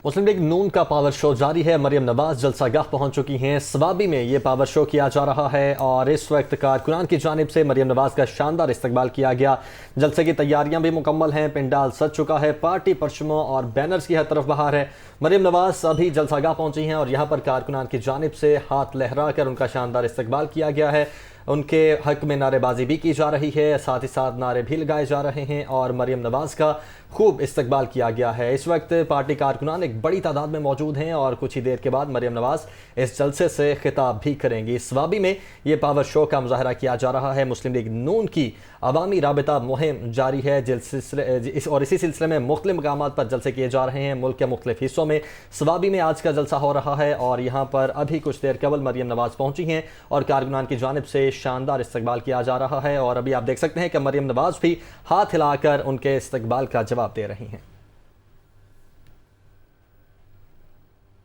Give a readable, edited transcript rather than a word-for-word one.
मुस्लिम league नून का power show जारी है। मरियम नवाज जलसागाह पहुंच चुकी हैं। स्वाबी में ये पावर शो किया जा रहा है और इस वक्त कारकुनान की जानिब से मरियम नवाज का शानदार इस्तकबाल किया गया। जलसे की तैयारियां भी मुकम्मल हैं, पिंडाल सज चुका है, पार्टी परचमों और बैनर्स की हर तरफ बहार है। मरियम नवाज अभी जलसागाह पहुंची हैं और यहाँ पर कारकुनान की जानिब से हाथ लहरा कर उनका शानदार इस्तकबाल किया गया है। उनके हक में नारेबाजी भी की जा रही है, साथ ही साथ नारे भी लगाए जा रहे हैं और मरियम नवाज का खूब इस्तकबाल किया गया है। इस वक्त पार्टी कारकुनान एक बड़ी तादाद में मौजूद हैं और कुछ ही देर के बाद मरियम नवाज इस जलसे से खिताब भी करेंगी। स्वाबी में ये पावर शो का मुजाहरा किया जा रहा है। मुस्लिम लीग नून की अवामी राबिता मुहिम जारी है और इसी सिलसिले में मुख्तलिफ मकामात पर जलसे किए जा रहे हैं। मुल्क के मुख्तलिफ हिस्सों में स्वाबी में आज का जलसा हो रहा है और यहाँ पर अभी कुछ देर कबल मरियम नवाज पहुंची हैं और कारकुनान की जानिब से शानदार इस्तकबाल किया जा रहा है। और अभी आप देख सकते हैं कि मरियम नवाज भी हाथ हिलाकर उनके इस्तकबाल का जवाब दे रही हैं।